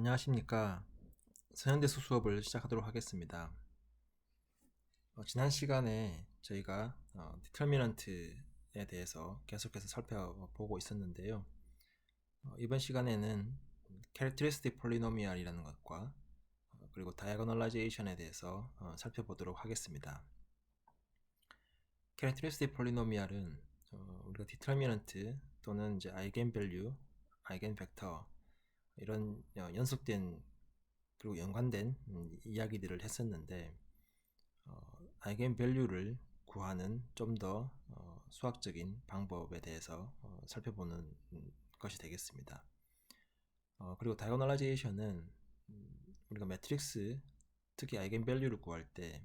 안녕하십니까. 서현대수 수업을 시작하도록 하겠습니다. 지난 시간에 저희가 디터미넌트에 대해서 계속해서 살펴보고 있었는데요. 이번 시간에는 캐릭터리스틱 폴리노미알이라는 것과 그리고 다이아고널라이제이션에 대해서 살펴보도록 하겠습니다. 캐릭터리스틱 폴리노미알은 우리가 디터미넌트 또는 이제 아이겐밸류, 아이겐벡터 이런 연속된 그리고 연관된 이야기들을 했었는데 아이겐밸류를 구하는 좀 더 수학적인 방법에 대해서 살펴보는 것이 되겠습니다. 그리고 다이고널라이제이션은 우리가 매트릭스, 특히 아이겐밸류를 구할 때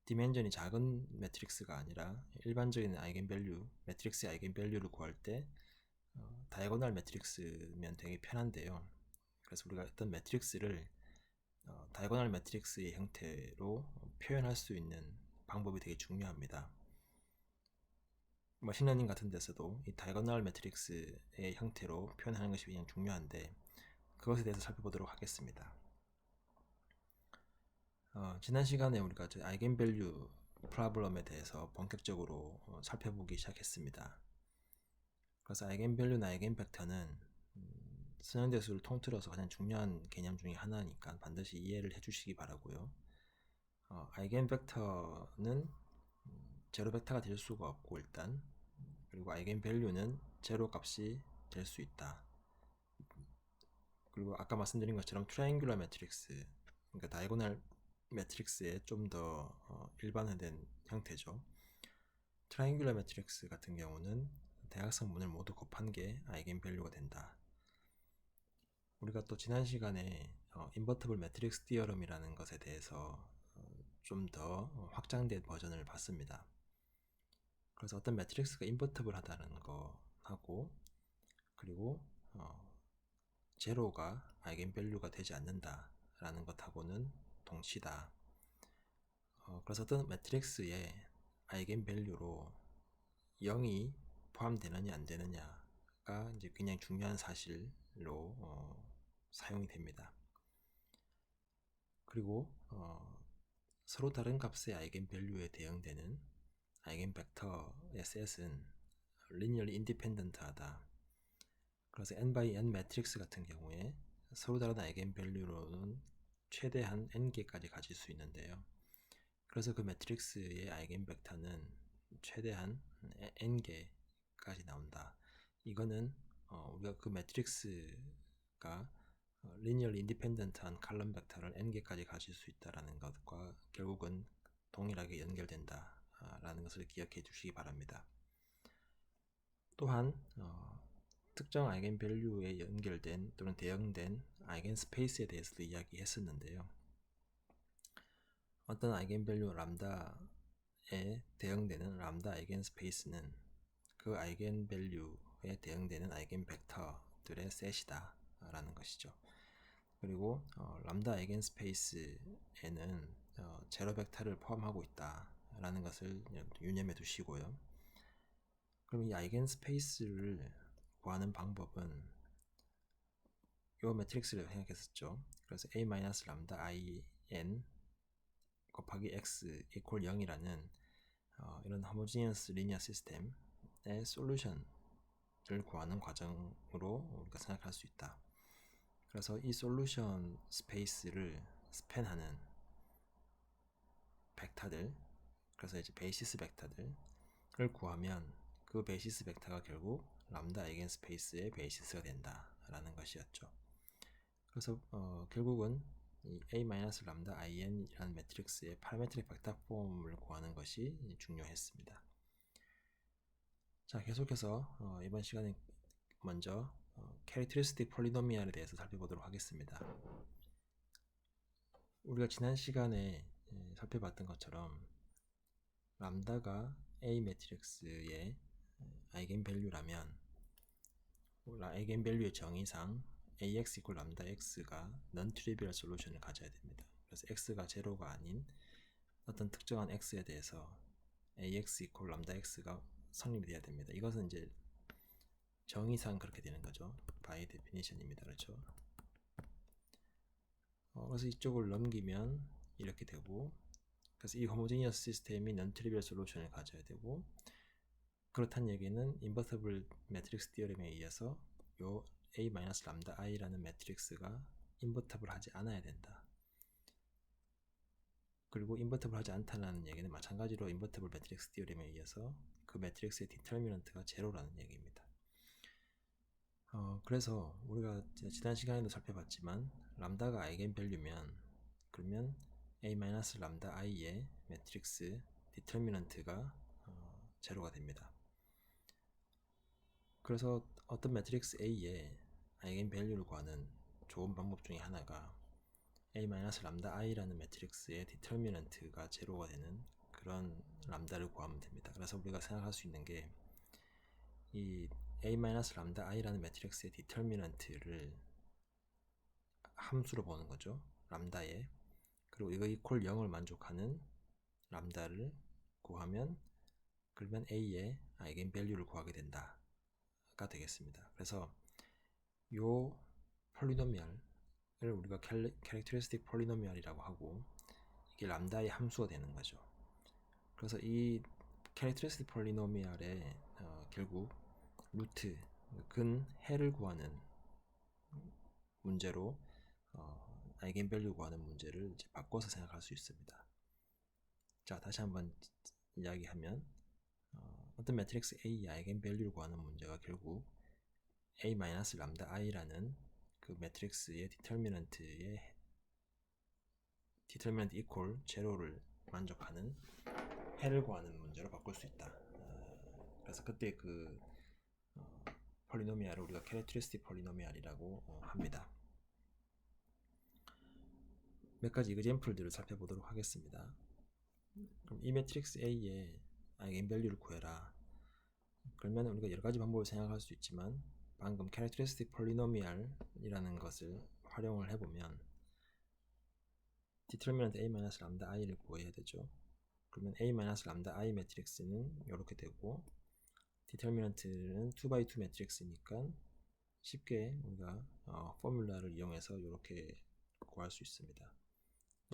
디멘전이 작은 매트릭스가 아니라 일반적인 아이겐밸류, 매트릭스의 아이겐밸류를 구할 때 다이고널 매트릭스면 되게 편한데요. 그래서 우리가 어떤 매트릭스를 다이고널 매트릭스의 형태로 표현할 수 있는 방법이 되게 중요합니다. 머신러닝 같은 데서도 이 다이고널 매트릭스의 형태로 표현하는 것이 굉장히 중요한데 그것에 대해서 살펴보도록 하겠습니다. 지난 시간에 우리가 아이겐밸류 프로블럼에 대해서 본격적으로 살펴보기 시작했습니다. 그래서 아이겐밸류나 아이겐벡터는 선형대수를 통틀어서 가장 중요한 개념 중에 하나니까 반드시 이해를 해주시기 바라고요. 아이겐벡터는 제로 벡터가 될 수가 없고 일단, 그리고 아이겐밸류는 제로 값이 될 수 있다. 그리고 아까 말씀드린 것처럼 트라이앵귤러 매트릭스, 그러니까 다이고널 매트릭스의 좀 더 일반화된 형태죠. 트라이앵귤러 매트릭스 같은 경우는 대각선문을 모두 곱한 게 아이겐밸류가 된다. 우리가 또 지난 시간에 인버티블 매트릭스 디어럼이라는 것에 대해서 좀 더 확장된 버전을 봤습니다. 그래서 어떤 매트릭스가 인버티블 하다는 거 하고, 그리고 제로가 아이겐밸류가 되지 않는다 라는 것하고는 동치다. 그래서 어떤 매트릭스의 아이겐밸류로 0이 포함되느냐 안 되느냐가 이제 굉장히 중요한 사실로 사용이 됩니다. 그리고 서로 다른 값의 아이겐밸류에 대응되는 아이겐벡터의 셋은 linearly independent하다. 그래서 n by n 매트릭스 같은 경우에 서로 다른 아이겐밸류로는 최대한 n개까지 가질 수 있는데요. 그래서 그 매트릭스의 아이겐벡터는 최대한 n개까지 나온다. 이거는 우리가 그 매트릭스가 linearly independent한 칼럼 벡터를 n개까지 가질 수 있다는 것과 결국은 동일하게 연결된다 라는 것을 기억해 주시기 바랍니다. 또한 특정 아이겐밸류에 연결된 또는 대응된 아이겐스페이스에 대해서도 이야기했었는데요. 어떤 아이겐밸류 람다에 대응되는 람다 아이겐스페이스는 그 아이겐밸류에 대응되는 아이겐벡터들의 셋이다 라는 것이죠. 그리고 람다 아이겐스페이스에는 제로 벡터를 포함하고 있다 라는 것을 유념해 두시고요. 그럼 이 아이겐스페이스를 구하는 방법은 이 매트릭스를 생각했었죠. 그래서 a-람다 in 곱하기 x 이퀄 0이라는 이런 호모지니어스 리니어 시스템의 솔루션을 구하는 과정으로 우리가 생각할 수 있다. 그래서 이 솔루션 스페이스를 스팬하는 벡터들, 그래서 이제 베이시스 벡터들을 구하면 그 베이시스 벡터가 결국 람다 아이겐 스페이스의 베이시스가 된다라는 것이었죠. 그래서 결국은 이 a-람다 in이라는 매트릭스의 파라메트릭 벡터 폼을 구하는 것이 중요했습니다. 자, 계속해서 이번 시간에 먼저 캐릭터리스틱 폴리노미알에 대해서 살펴보도록 하겠습니다. 우리가 지난 시간에 살펴봤던 것처럼 람다가 A 매트릭스의 아이겐밸류라면 아이겐밸류의 정의상 AX 이퀄 람다 X가 non-trivial 솔루션을 가져야 됩니다. 그래서 X가 제로가 아닌 어떤 특정한 X에 대해서 AX 이퀄 람다 X가 성립이 돼야 됩니다. 이것은 이제 정의상 그렇게 되는 거죠. by definition입니다. 그렇죠? 그래서 이쪽을 넘기면 이렇게 되고, 그래서 이 호모지니어스 시스템이 non trivial 솔루션을 가져야 되고, 그렇다는 얘기는 인버터블 매트릭스 디어렘에 의해서 요 A-람다-i라는 매트릭스가 인버터블 하지 않아야 된다. 그리고 인버터블 하지 않다는 얘기는 마찬가지로 인버터블 매트릭스 디어렘에 의해서 그 매트릭스의 디터미넌트가 제로라는 얘기입니다. 그래서 우리가 지난 시간에도 살펴봤지만 람다가 아이겐밸류면 그러면 A-람다-i의 매트릭스 디터미넌트가 제로가 됩니다. 그래서 어떤 매트릭스 A의 아이겐밸류를 구하는 좋은 방법 중에 하나가 A-람다-i라는 매트릭스의 디터미넌트가 제로가 되는 그런 람다를 구하면 됩니다. 그래서 우리가 생각할 수 있는 게 이 A-람다-i라는 매트릭스의 디터미넌트를 함수로 보는 거죠. 람다에. 그리고 이거 이퀄 0을 만족하는 람다를 구하면 그러면 A의 아이겐밸류를 구하게 된다가 되겠습니다. 그래서 요 폴리노미얼을 우리가 캐릭터리스틱 폴리노미얼이라고 하고 이게 람다의 함수가 되는 거죠. 그래서 이 캐릭터리스틱 폴리노미얼의 결국 루트 근해를 구하는 문제로 아이겐밸류 구하는 문제를 이제 바꿔서 생각할 수 있습니다. 자, 다시 한번 이야기하면 어떤 매트릭스 A의 아이겐밸류를 구하는 문제가 결국 A-람다-i라는 그 매트릭스의 디터미넌트 이퀄 제로를 만족하는 해를 구하는 문제로 바꿀 수 있다. 그래서 그때 그 폴리노미알을 우리가 캐릭터리스틱 폴리노미알이라고 합니다. 몇 가지 이그젬플들을 살펴보도록 하겠습니다. 그럼 이 매트릭스 A의 아이겐밸류를 구해라. 그러면 우리가 여러 가지 방법을 생각할 수 있지만 방금 캐릭터리스틱 폴리노미알이라는 것을 활용을 해보면 디터미넌트 A-람다-i를 구해야 되죠. 그러면 A-람다-i 매트릭스는 이렇게 되고 디터미넌트는 2x2 매트릭스니까 쉽게 우리가 포뮬라를 이용해서 이렇게 구할 수 있습니다.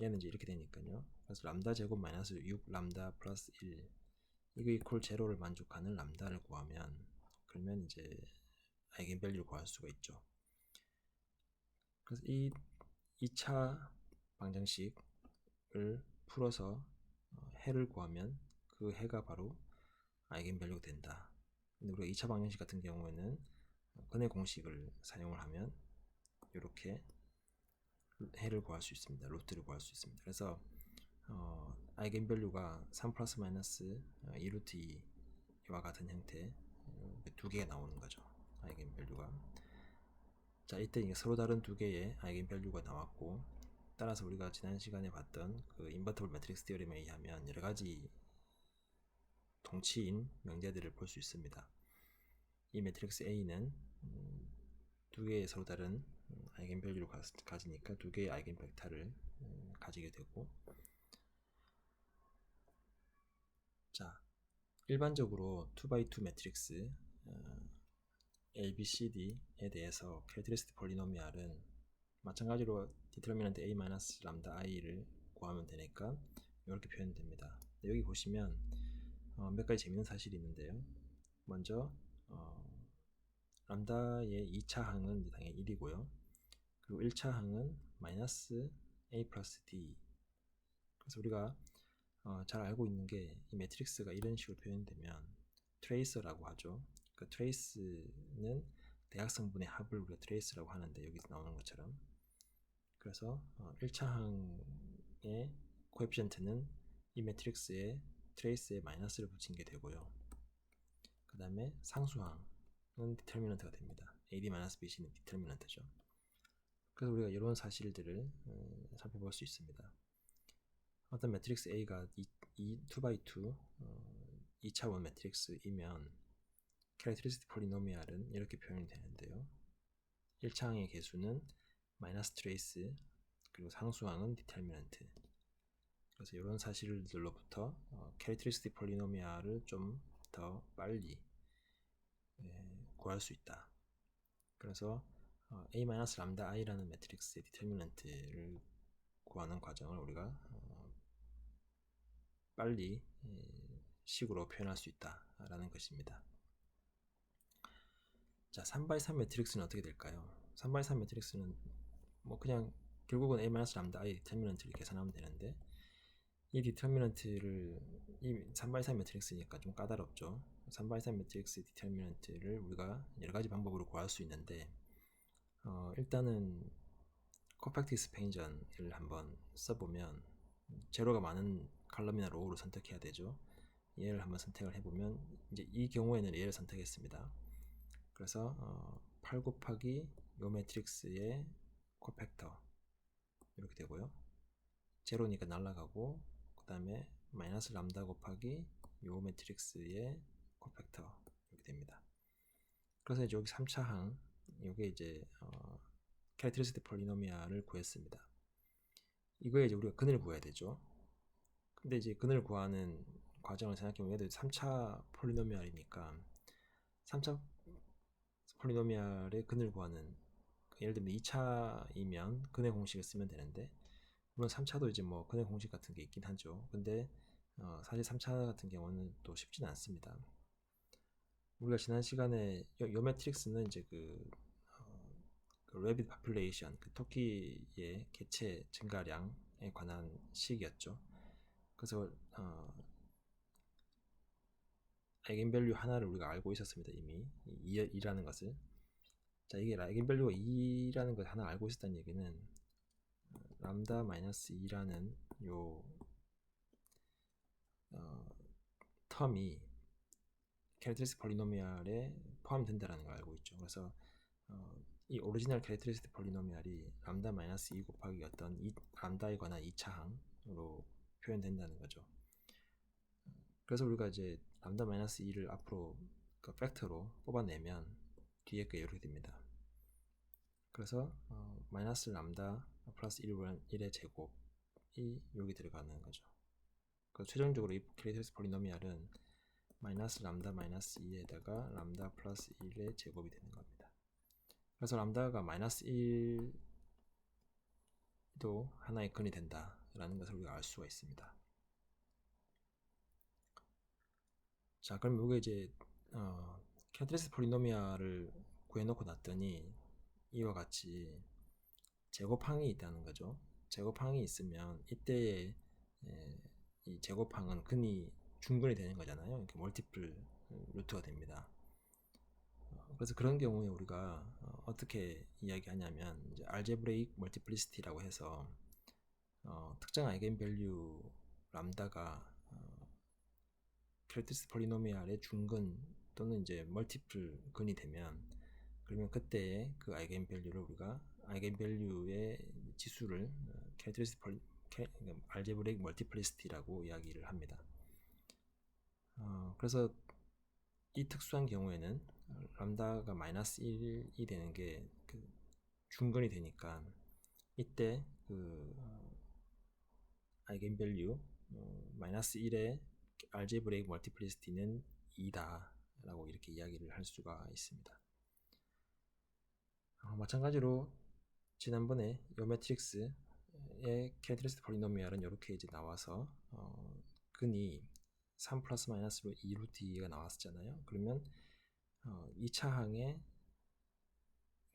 얘는 이제 이렇게 되니까요. 그래서 람다 제곱 마이너스 6 람다 플러스 1 이거 이퀄 제로를 만족하는 람다를 구하면 그러면 이제 아이겐밸류를 구할 수가 있죠. 그래서 이 2차 방정식을 풀어서 해를 구하면 그 해가 바로 아이겐밸류가 된다. 근데 우리가 2차 방정식 같은 경우에는 근해 공식을 사용을 하면 이렇게 해를 구할 수 있습니다. 루트를 구할 수 있습니다. 그래서 아이겐밸류가 3 플러스 마이너스 2루트 2와 같은 형태 두 개가 나오는 거죠. 아이겐밸류가. 자, 이때 이게 서로 다른 두 개의 아이겐밸류가 나왔고 따라서 우리가 지난 시간에 봤던 그 인버터블 매트릭스 디어렘에 의하면 여러 가지 동치인 명제들을 볼 수 있습니다. 이 매트릭스 A는 두 개의 서로 다른 아이겐밸류를 가지니까 두 개의 아이겐 벡터를 가지게 되고, 자, 일반적으로 2x2 매트릭스 ABCD에 대해서 캐릭터리스틱 폴리노미알은 마찬가지로 디터미넌트 A-람다-i를 구하면 되니까 이렇게 표현됩니다. 여기 보시면 몇 가지 재밌는 사실이 있는데요. 먼저 람다의 2차 항은 당연히 1이고요. 그리고 1차 항은 마이너스 A 플러스 D. 그래서 우리가 잘 알고 있는 게 이 매트릭스가 이런 식으로 표현되면 트레이서라고 하죠. 그 트레이스는 대각성분의 합을 우리가 트레이스라고 하는데 여기서 나오는 것처럼, 그래서 1차 항의 코에피션트는 이 매트릭스의 트레이스에 마이너스를 붙인 게 되고요. 그 다음에 상수항은 디터미넌트가 됩니다. AD-BC는 디터미넌트죠. 그래서 우리가 이런 사실들을 살펴볼 수 있습니다. 어떤 매트릭스 A가 2x2 2차원 매트릭스이면 캐릭터리스틱 폴리노미알은 이렇게 표현이 되는데요. 1차항의 개수는 마이너스 트레이스, 그리고 상수항은 디터미넌트. 그래서 이런 사실들로부터 캐릭터리스틱 폴리노미알을 좀 더 빨리 구할 수 있다. 그래서 A-람다-i라는 매트릭스의 디터미넌트를 구하는 과정을 우리가 빨리 식으로 표현할 수 있다라는 것입니다. 자, 3x3 매트릭스는 어떻게 될까요? 3x3 매트릭스는 뭐 그냥 결국은 A-람다 I 디터미넌트를 계산하면 되는데, 이 디터미넌트를 이 3x3 매트릭스니까 좀 까다롭죠. 3x3 매트릭스 디터미넌트를 우리가 여러 가지 방법으로 구할 수 있는데, 일단은 컴팩트 익스펜션을 한번 써보면 제로가 많은 컬럼이나 로우를 선택해야 되죠. 얘를 한번 선택을 해보면 이제 이 경우에는 얘를 선택했습니다. 그래서 8 곱하기 요 매트릭스의 코팩터 이렇게 되고요. 제로니까 날라가고, 그 다음에 마이너스 람다 곱하기 요 매트릭스의 코팩터 이렇게 됩니다. 그래서 이제 여기 3차 항 요게 이제 캐릭터리스틱 폴리노미알을 구했습니다. 이거에 이제 우리가 근을 구해야 되죠. 근데 이제 근을 구하는 과정을 생각해보면 얘도 3차 폴리노미알이니까 3차 폴리노미알의 근을 구하는, 예를 들면 2차이면 근의 공식을 쓰면 되는데, 물론 3차도 이제 뭐 근의 공식 같은 게 있긴 하죠. 근데 사실 3차 같은 경우는 또 쉽지는 않습니다. 우리가 지난 시간에 요 매트릭스는 이제 그 레빗 파퓰레이션, 그 토끼의 개체 증가량에 관한 식이었죠. 그래서 아이겐밸류 하나를 우리가 알고 있었습니다. 이미 2라는 것을. 자, 이게 아이겐밸류가 2라는 걸 하나 알고 있었다는 얘기는 람다 마이너스 2라는 요 텀이 캐릭터리스틱 폴리노미알에 포함된다는 걸 알고 있죠. 그래서 이 오리지널 캐릭터리스틱 폴리노미알이 람다 마이너스 2 곱하기 어떤 람다에 관한 2차 항으로 표현된다는 거죠. 그래서 우리가 이제 람다 마이너스 2를 앞으로 그 팩터로 뽑아내면 뒤에 게 이렇게 됩니다. 그래서 마이너스 람다 플러스 1의 제곱이 여기 들어가는 거죠. 그래서 최종적으로 이 캐릭터리스틱 폴리노미알은 마이너스 람다 마이너스 2에다가 람다 플러스 1의 제곱이 되는 겁니다. 그래서 람다가 마이너스 1도 하나의 근이 된다라는 것을 우리가 알 수가 있습니다. 자, 그럼 이게 이제 캐릭터리스틱 폴리노미알을 구해놓고 났더니 이와 같이 제곱항이 있다는 거죠. 제곱항이 있으면 이때의 이 제곱항은 근이 중근이 되는 거잖아요. 이렇게 멀티플 루트가 됩니다. 그래서 그런 경우에 우리가 어떻게 이야기하냐면 이제 알제브레이크 멀티플리시티라고 해서 특정 아이겐밸류 람다가 캐릭터리스틱 폴리노미알의 중근 또는 이제 멀티플 근이 되면, 그러면 그때 그 아이겐밸류를 우리가 아이겐밸류의 지수를 캐릭터리스틱 알제브레이크 멀티플리시티라고 이야기를 합니다. 그래서 이 특수한 경우에는 람다가 마이너스 1이 되는 게 그 중근이 되니까 이때 그 아이겐밸류 마이너스 1의 알제브레이크 멀티플리시티는 2다 라고 이렇게 이야기를 할 수가 있습니다. 마찬가지로 지난번에 요 매트릭스의 캐릭터리스틱 폴리노미알은 이렇게 이제 나와서 근이 3 플러스 마이너스로 2 루트 2가 나왔었잖아요. 그러면 2차 항에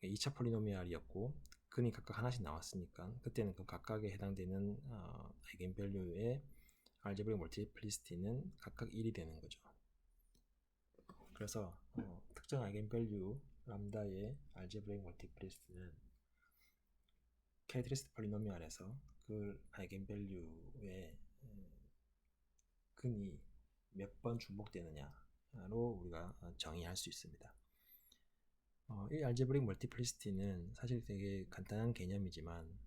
2차 폴리노미알이었고 근이 각각 하나씩 나왔으니까 그때는 그 각각에 해당되는 아이겐밸류의 알제브레이크 멀티플리시티는 각각 1이 되는 거죠. 그래서 특정 아이겐밸류 람다의 알제브레이크 멀티플리시티는 캐릭터리스틱 폴리노미알에서 그 아이겐밸류의 근이 몇 번 중복되느냐로 우리가 정의할 수 있습니다. 이 알제브릭 멀티플리시티는 사실 되게 간단한 개념이지만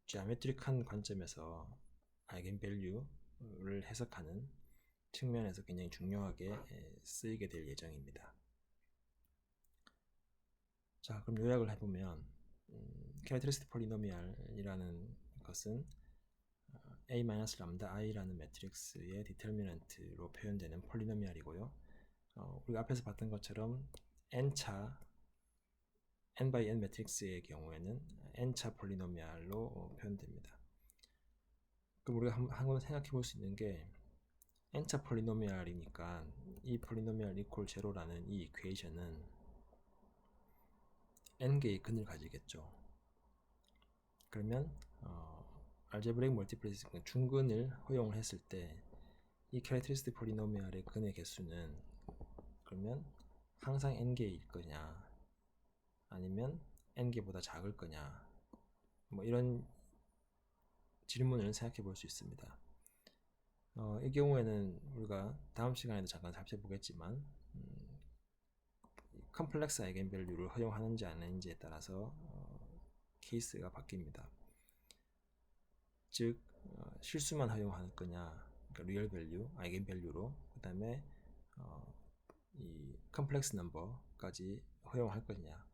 지오메트릭한 관점에서 아이겐밸류를 해석하는 측면에서 굉장히 중요하게 쓰이게 될 예정입니다. 자, 그럼 요약을 해보면 캐릭터리스틱 폴리노미알이라는 것은 A-람다-i라는 매트릭스의 디터미넌트로 표현되는 폴리노미알이고요. 우리가 앞에서 봤던 것처럼 n차 n by n 매트릭스의 경우에는 n차 폴리노미알로 표현됩니다. 그럼 우리가 한번 생각해 볼 수 있는 게 n차 폴리노미알이니까 이 폴리노미알 이퀄 제로라는 이 이퀘이션은 n개의 근을 가지겠죠. 그러면 알제브레이크 멀티플리케이션 중근을 허용을 했을 때 이 캐릭터리스틱 폴리노미알의 근의 개수는 그러면 항상 n개일 거냐 아니면 n개보다 작을 거냐 뭐 이런 질문을 생각해 볼 수 있습니다. 이 경우에는 우리가 다음 시간에도 잠깐 살펴보겠지만 컴플렉스 아이겐밸류를 허용하는지 안 하는지에 따라서 케이스가 바뀝니다. 즉 실수만 허용할 거냐, 그러니까 리얼 밸류, 아이겐밸류로 그 다음에 이 컴플렉스 넘버까지 허용할 거냐.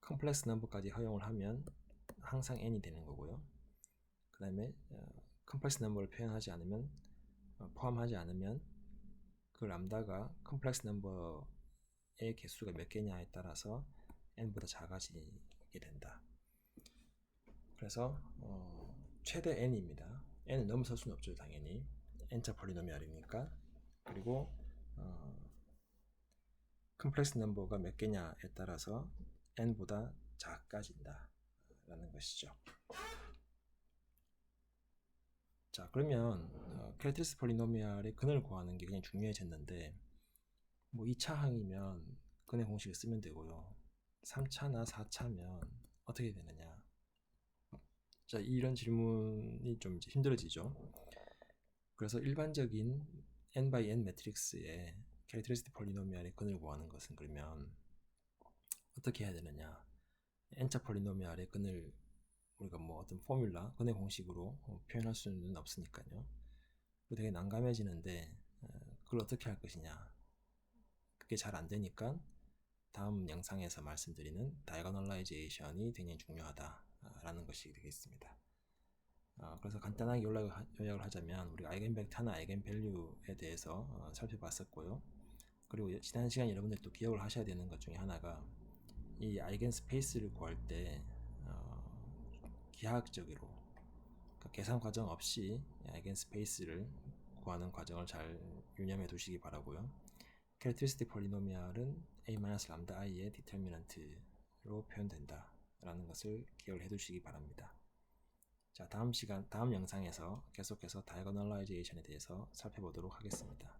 컴플렉스 넘버까지 허용을 하면 항상 n이 되는 거고요. 그 다음에 컴플렉스 넘버를 표현하지 않으면 포함하지 않으면 그 람다가 컴플렉스 넘버의 개수가 몇 개냐에 따라서 n보다 작아지게 된다. 그래서 최대 n입니다. n을 넘어설 수는 없죠, 당연히. n차 폴리노미알이니까. 그리고 컴플렉스 넘버가 몇 개냐에 따라서 n보다 작아진다 라는 것이죠. 자, 그러면 캐릭터리스틱 폴리노미알의 근을 구하는 게 그냥 중요해졌는데 뭐 2차 항이면 근의 공식을 쓰면 되고요. 3차나 4차면 어떻게 되느냐. 자, 이런 질문이 좀 이제 힘들어지죠. 그래서 일반적인 n by n 매트릭스의 캐릭터리스틱 폴리노미알의 근을 구하는 것은 그러면 어떻게 해야 되느냐. n차 폴리노미알의 근을 우리가 뭐 어떤 포뮬라, 근의 공식으로 표현할 수는 없으니까요. 되게 난감해지는데 그걸 어떻게 할 것이냐. 그게 잘 안 되니까 다음 영상에서 말씀드리는 다이거널라이제이션이 굉장히 중요하다라는 것이 되겠습니다. 그래서 간단하게 요약을 하자면 우리가 아이겐벡터나 아이겐밸류에 대해서 살펴봤었고요. 그리고 지난 시간 여러분들이 또 기억을 하셔야 되는 것 중에 하나가 이 아이겐스페이스를 구할 때 기하학적으로 그러니까 계산 과정 없이 아이겐스페이스를 구하는 과정을 잘 유념해 두시기 바라고요. 캐릭터리스틱 폴리노미알은 a-lamdai의 디터미넌트로 표현된다 라는 것을 기억을 해 두시기 바랍니다. 자, 다음 영상에서 계속해서 다이거널라이제이션에 대해서 살펴보도록 하겠습니다.